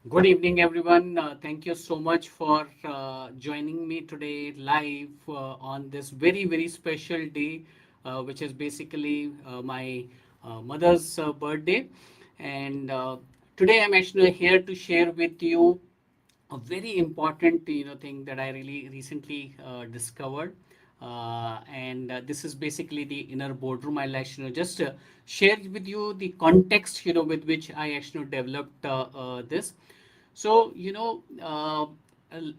Good evening, everyone. Thank you so much for joining me today live on this very, very special day, which is basically my mother's birthday. And today I'm actually here to share with you a very important thing that I really recently discovered. And this is basically the inner boardroom. I'll actually just share with you the context with which I actually developed this. So,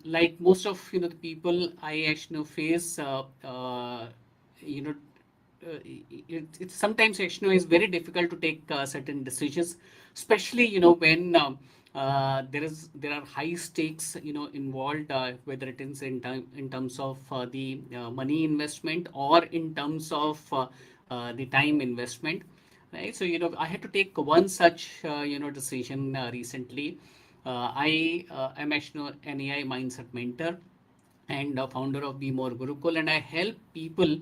like most of the people I actually face, you know, it sometimes actually is very difficult to take certain decisions, especially when there are high stakes involved, whether it is in terms of the money investment or in terms of the time investment, right? So I had to take one such decision recently. I am actually an AI mindset mentor and founder of Be More Gurukul, and I help people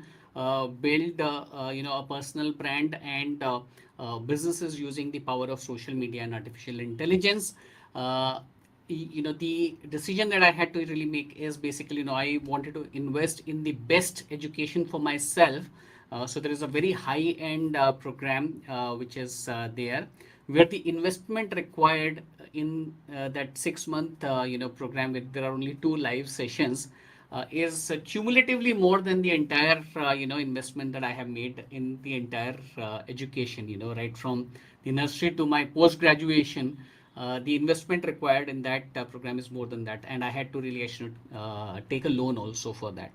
build a personal brand and businesses using the power of social media and artificial intelligence. Uh, the decision that I had to really make is basically I wanted to invest in the best education for myself. So there is a very high end program which is there, where the investment required in that 6 month program, with there are only two live sessions, is cumulatively more than the entire investment that I have made in the entire education. Right from the nursery to my post graduation, the investment required in that program is more than that, and I had to really actually take a loan also for that.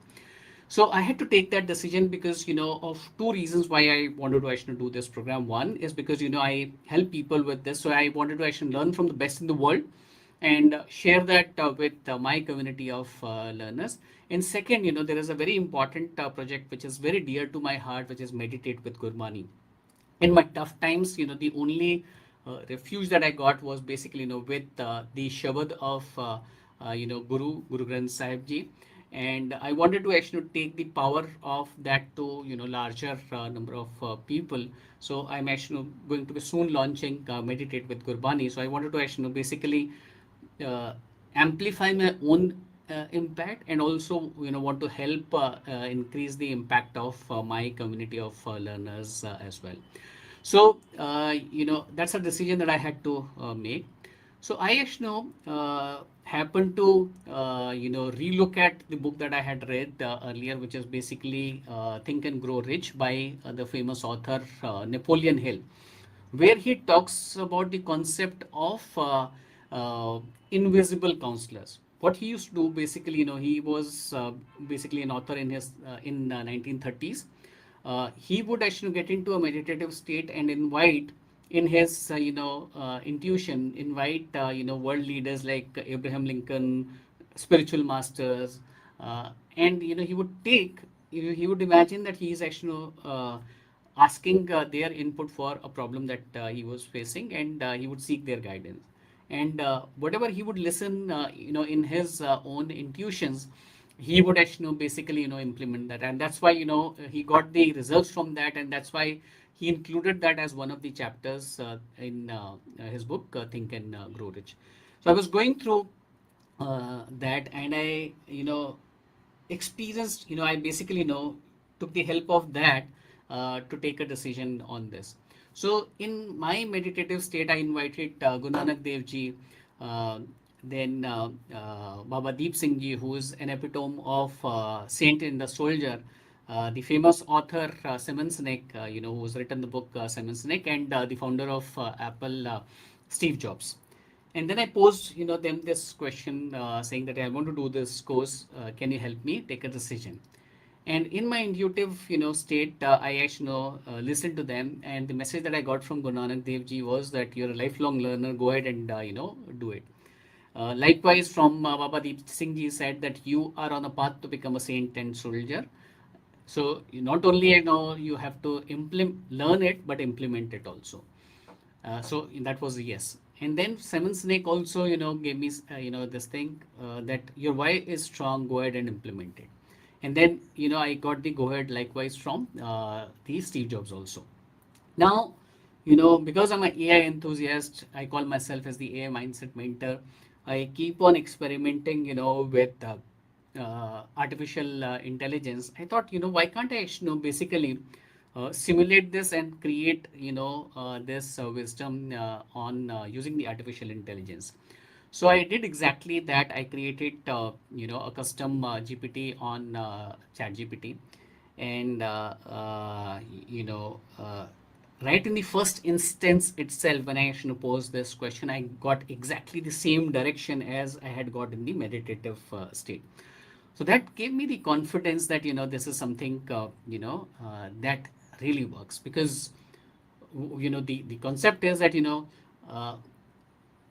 So I had to take that decision because of two reasons why I wanted to actually do this program. One is because I help people with this, so I wanted to actually learn from the best in the world and share that with my community of learners. And second, there is a very important project which is very dear to my heart, which is Meditate with Gurmani. In my tough times, the only refuge that I got was basically with the Shabad of Guru Granth Sahib Ji. And I wanted to actually take the power of that to larger number of people. So I'm actually going to be soon launching Meditate with Gurbani. So I wanted to actually basically uh, amplify my own impact, and also want to help increase the impact of my community of learners as well. So that's a decision that I had to make. So I actually happened to relook at the book that I had read earlier, which is basically Think and Grow Rich by the famous author Napoleon Hill, where he talks about the concept of invisible counselors. What he used to do basically, he was basically an author in 1930s. He would actually get into a meditative state and invite in his intuition, invite world leaders like Abraham Lincoln, spiritual masters, and he would take, he would imagine that he is actually asking their input for a problem that he was facing, and he would seek their guidance. And whatever he would listen, in his own intuitions, he would actually basically implement that, and that's why he got the results from that, and that's why he included that as one of the chapters in his book, Think and Grow Rich. So I was going through that, and I experienced, I basically took the help of that to take a decision on this. So in my meditative state, I invited Guru Nanak Dev Ji, uh, then Baba Deep Singh Ji, who is an epitome of saint in the soldier, the famous author Simon Sinek, who has written the book Simon Sinek, and the founder of Apple, Steve Jobs. And then I posed, them this question, saying that I want to do this course. Can you help me take a decision? And in my intuitive, state, I actually listened to them, and the message that I got from Guru Nanak Dev Ji was that you're a lifelong learner. Go ahead and do it. Likewise, from Baba Deep Singh Ji said that you are on a path to become a saint and soldier. So you not only you have to implement, learn it, but implement it also. So that was a yes. And then Simon Snake also, gave me, this thing that your why is strong, go ahead and implement it. And then, I got the go ahead likewise from the Steve Jobs also. Now, Because I'm an AI enthusiast, I call myself as the AI mindset mentor. I keep on experimenting, with artificial intelligence. I thought, why can't I, basically simulate this and create, this wisdom on using the artificial intelligence. So I did exactly that. I created, a custom GPT on ChatGPT, and right in the first instance itself, when I actually posed this question, I got exactly the same direction as I had got in the meditative state. So that gave me the confidence that this is something that really works, because the concept is that uh,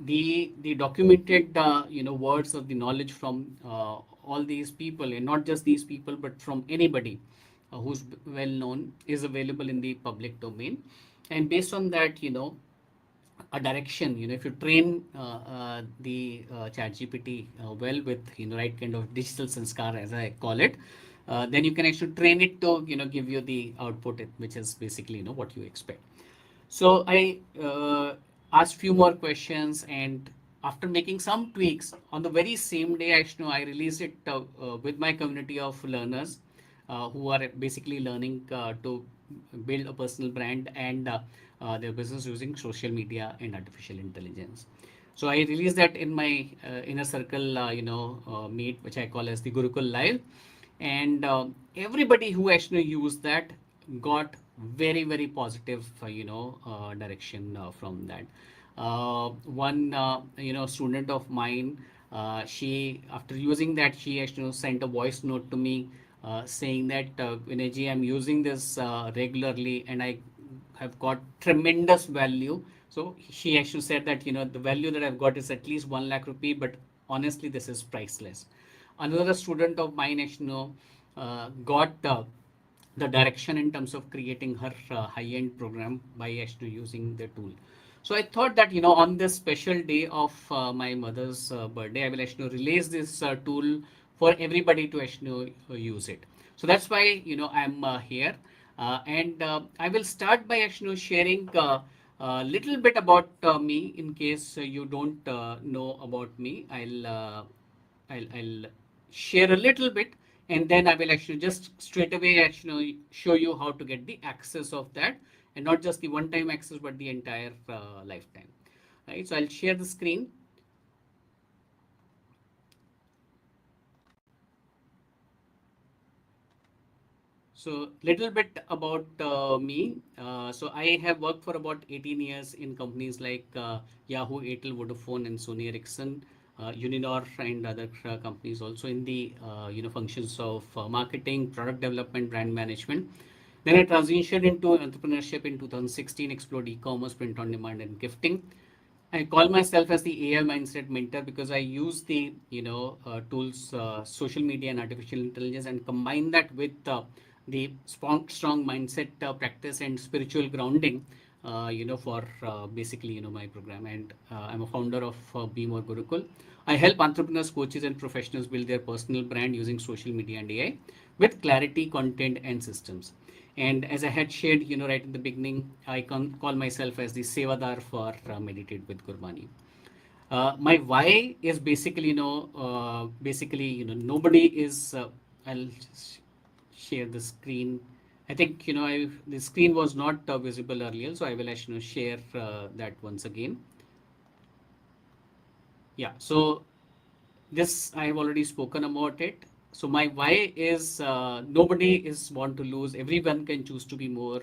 the documented words of the knowledge from all these people, and not just these people but from anybody who's well known, is available in the public domain. And based on that, a direction, if you train the chat gpt well with right kind of digital sanskar, as I call it, then you can actually train it to give you the output, which is basically what you expect. So I asked few more questions, and after making some tweaks, on the very same day, actually, I released it with my community of learners who are basically learning to build a personal brand and their business using social media and artificial intelligence. So I released that in my inner circle, meet, which I call as the Gurukul Live, and everybody who actually used that got very very positive direction from that. One student of mine, she, after using that, she actually sent a voice note to me saying that, Vinayji, I'm using this regularly and I have got tremendous value. So she actually said that the value that I've got is at least 1 lakh rupee, but honestly this is priceless. Another student of mine actually got the direction in terms of creating her high-end program by actually using the tool. So I thought that on this special day of my mother's birthday, I will actually release this tool for everybody to actually use it. So that's why I'm here, and I will start by actually sharing a little bit about me, in case you don't know about me. I'll share a little bit, and then I will actually just straight away actually show you how to get the access of that, and not just the one-time access, but the entire lifetime. Right. So I'll share the screen. So little bit about me. So I have worked for about 18 years in companies like Yahoo, Airtel, Vodafone, and Sony Ericsson, Uninor, and other companies also in the functions of marketing, product development, brand management. Then I transitioned into entrepreneurship in 2016, explored e-commerce, print on demand, and gifting. I call myself as the AI mindset mentor because I use the tools, social media and artificial intelligence, and combine that with the strong mindset practice and spiritual grounding. For basically my program, and I'm a founder of Be More Gurukul. I help entrepreneurs, coaches, and professionals build their personal brand using social media and AI with clarity, content, and systems. And as I had shared, right in the beginning, I can call myself as the Sevadar for Meditate with Gurbani. My why is basically, nobody is, I'll share the screen. I think, the screen was not visible earlier, so I will actually share that once again. Yeah, so this I have already spoken about it. So my why is, nobody is want to lose. Everyone can choose to be more,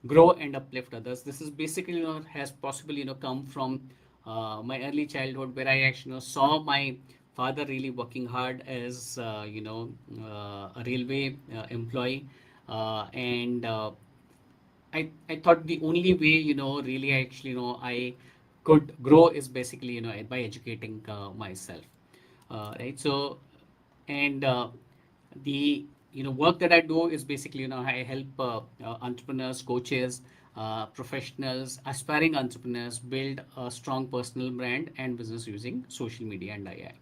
grow and uplift others. This is basically has possibly come from my early childhood, where I actually saw my father really working hard as a railway employee, and I thought the only way, really actually, I could grow is basically, by educating myself. Right. So, and the, work that I do is basically, I help entrepreneurs, coaches, professionals, aspiring entrepreneurs build a strong personal brand and business using social media and AI.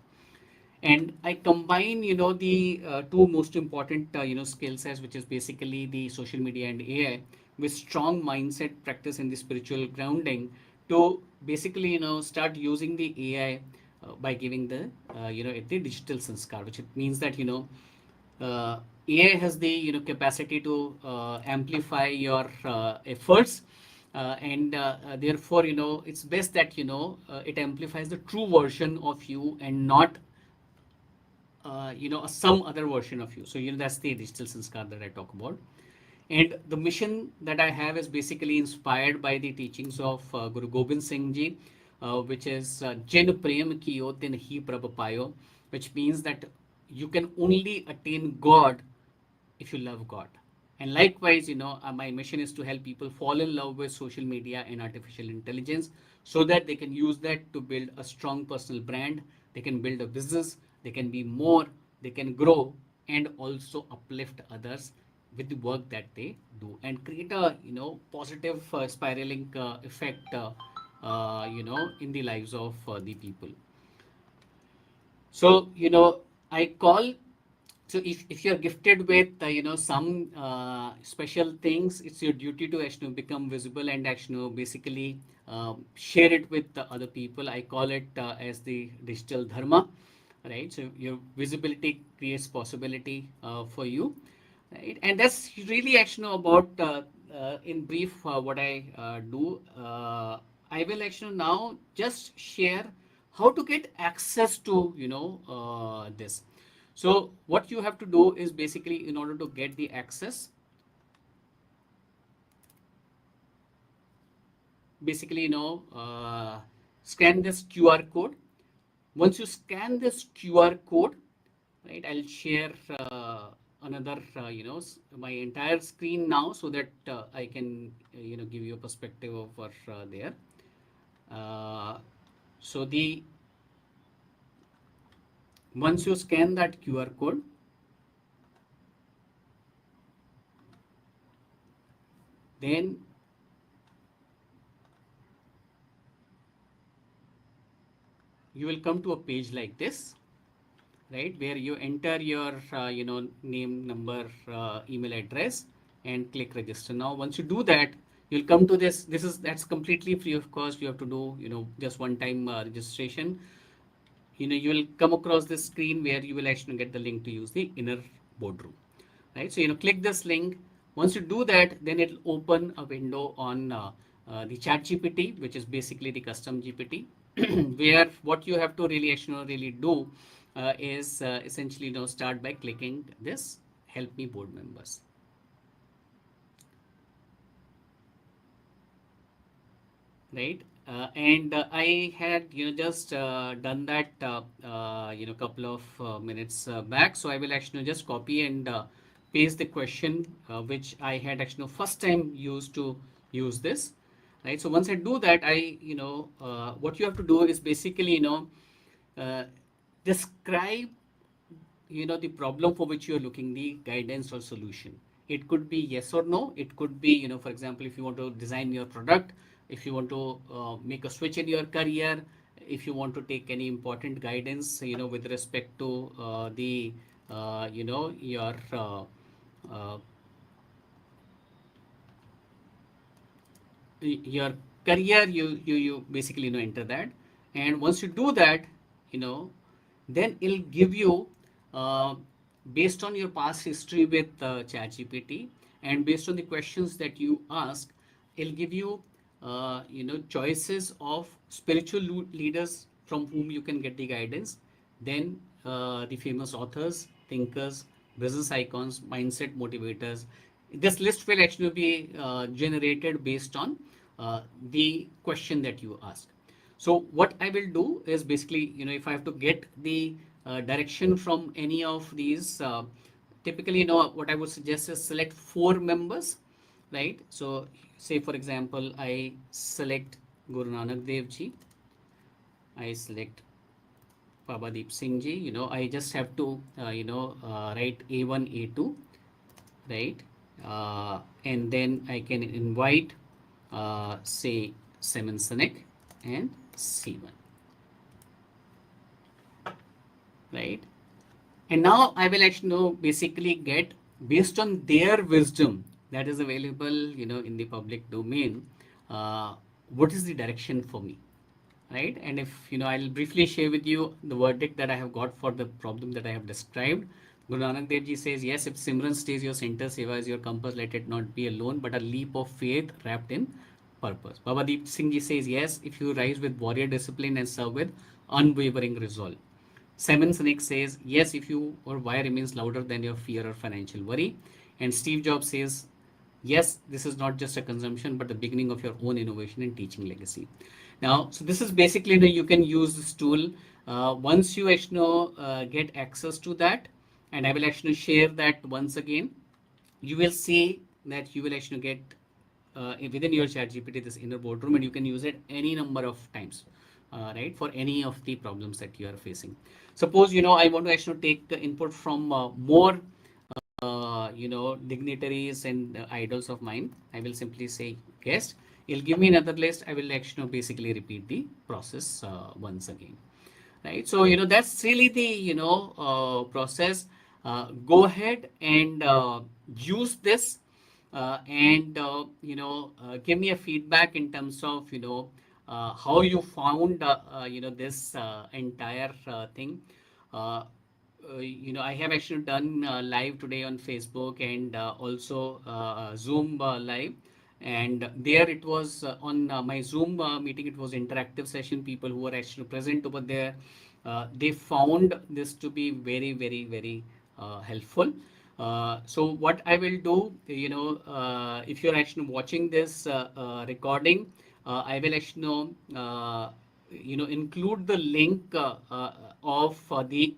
And I combine the two most important skill sets, which is basically the social media and AI, with strong mindset practice in the spiritual grounding to basically, start using the AI by giving the, the digital sanskar, which it means that, AI has the, capacity to amplify your efforts. And therefore, it's best that, it amplifies the true version of you and not some other version of you. So, that's the digital sanskar that I talk about. And the mission that I have is basically inspired by the teachings of Guru Gobind Singh Ji, which is Jin Prem Kiyo Tin Hi Prabh Payo, which means that you can only attain God if you love God. And likewise, my mission is to help people fall in love with social media and artificial intelligence so that they can use that to build a strong personal brand. They can build a business, they can be more, they can grow, and also uplift others with the work that they do and create a, positive spiraling effect, in the lives of the people. So, I call, so if you're gifted with, some special things, it's your duty to actually become visible and actually basically share it with the other people. I call it as the digital dharma, right? So your visibility creates possibility for you, right? And that's really actually about, in brief, what I do. I will actually now just share how to get access to, this. So what you have to do is basically, in order to get the access, basically, scan this QR code. Once you scan this QR code, right, I'll share another, my entire screen now so that I can, give you a perspective of what there. Uh, so the once you scan that QR code, then you will come to a page like this, right, where you enter your name, number, email address, and click register. Now once you do that, you'll come to that's completely free of cost. You have to do, just one time registration. You will come across this screen where you will actually get the link to use the Inner Boardroom, right? So click this link. Once you do that, then it'll open a window on the chat GPT, which is basically the custom GPT, where what you have to really actually really do is essentially, start by clicking this help me board members, right? And I had, just done that, couple of minutes back. So I will actually just copy and paste the question which I had actually first time used to use this, right? So once I do that, what you have to do is basically, uh, describe, the problem for which you are looking the guidance or solution. It could be yes or no. It could be, for example, if you want to design your product, if you want to make a switch in your career, if you want to take any important guidance, with respect to the your uh, your career, you basically, enter that. And once you do that, you know then it'll give you, uh, based on your past history with ChatGPT and based on the questions that you ask, it'll give you, choices of spiritual leaders from whom you can get the guidance, then the famous authors, thinkers, business icons, mindset motivators. This list will actually be generated based on the question that you ask. So what I will do is basically, if I have to get the direction from any of these, typically, what I would suggest is select four members, right? So say, for example, I select Guru Nanak Dev Ji, I select Baba Deep Singh Ji. I just have to, write A1, A2, right? And then I can invite, say, Semen Sinek and C1, right? And now I will actually know basically get based on their wisdom that is available, in the public domain, uh, what is the direction for me, right? And if, I'll briefly share with you the verdict that I have got for the problem that I have described. Guru Nanak Dev Ji says, yes, if Simran stays your center, Seva is your compass, let it not be alone, but a leap of faith wrapped in purpose. Baba Deep Singh Ji says, yes, if you rise with warrior discipline and serve with unwavering resolve. Simon Sinek says, yes, if you or why remains louder than your fear or financial worry. And Steve Jobs says, yes, this is not just a consumption, but the beginning of your own innovation and teaching legacy. Now, so this is basically, you can use this tool. Once you actually get access to that, and I will actually share that once again, you will see that you will actually get within your chat GPT this inner boardroom, and you can use it any number of times, right, for any of the problems that you are facing. Suppose, I want to actually take the input from more dignitaries and idols of mine. I will simply say guest. He'll give me another list. I will actually basically repeat the process once again, right? So, that's really the, process. Go ahead and use this, and give me a feedback in terms of, how you found, this entire thing. uh, I have actually done live today on Facebook, and also Zoom live. And there it was on my Zoom meeting, it was interactive session. People who were actually present over there, they found this to be very, very, very helpful. So what I will do, if you're actually watching this recording, I will actually include the link of the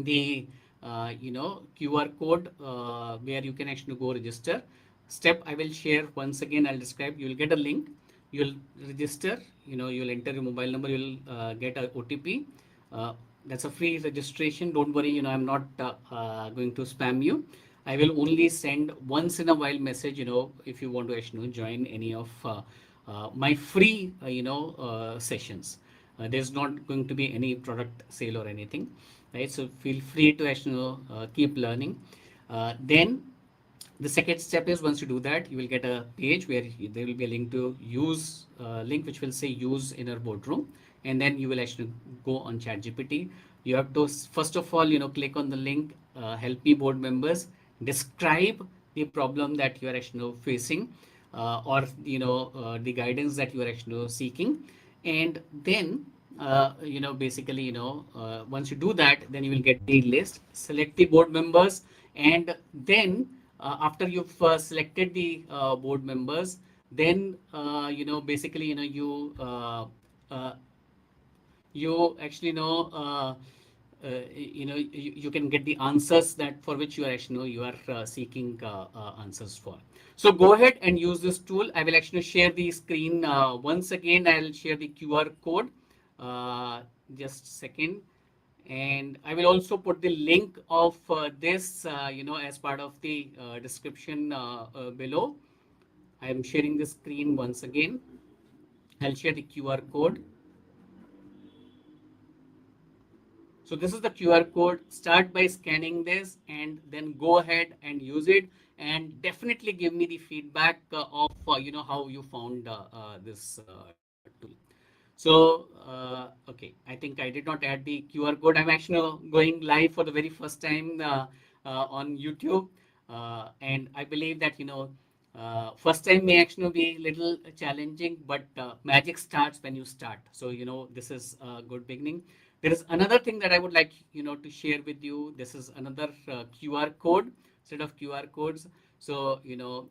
the QR code where you can actually go register. Step I will share once again. I'll describe. You will get a link. You'll register. You'll enter your mobile number. You'll get a OTP. Uh, that's a free registration. Don't worry. I'm not going to spam you. I will only send once in a while message. If you want to actually join any of my free sessions. There's not going to be any product sale or anything, right? So feel free to actually keep learning. Then the second step is, once you do that, you will get a page where there will be a link to use link which will say use inner boardroom, and then you will actually go on ChatGPT. You have to first of all, click on the link, help me board members, describe the problem that you are actually facing, or the guidance that you are actually seeking. And then basically, once you do that, then you will get the list, select the board members. And then after you've selected the board members, then basically, uh, you actually you can get the answers that for which you are actually you are seeking answers for. So go ahead and use this tool. I will actually share the screen once again. I'll share the QR code. uh, just a second. And I will also put the link of this as part of the description below. I am sharing the screen once again. I'll share the QR code. So this is the QR code. Start by scanning this and then go ahead and use it, and definitely give me the feedback of how you found this tool. So okay, I think I did not add the QR code. I'm actually going live for the very first time on YouTube, and I believe that first time may actually be a little challenging, but magic starts when you start. So this is a good beginning. There is another thing that I would like to share with you. This is another QR code, set of QR codes. So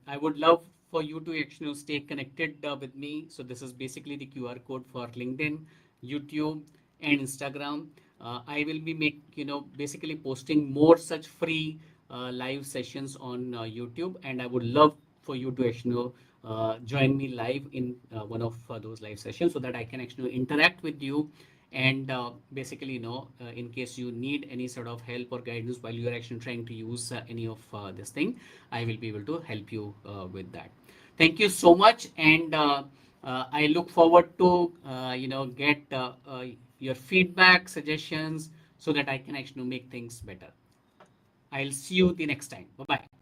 I would love for you to actually stay connected with me. So this is basically the QR code for LinkedIn, YouTube, and Instagram. I will be basically posting more such free live sessions on YouTube, and I would love for you to actually join me live in one of those live sessions, so that I can actually interact with you. And basically, in case you need any sort of help or guidance while you are actually trying to use any of this thing, I will be able to help you with that. Thank you so much, and I look forward to get your feedback, suggestions, so that I can actually make things better. I'll see you the next time. Bye bye.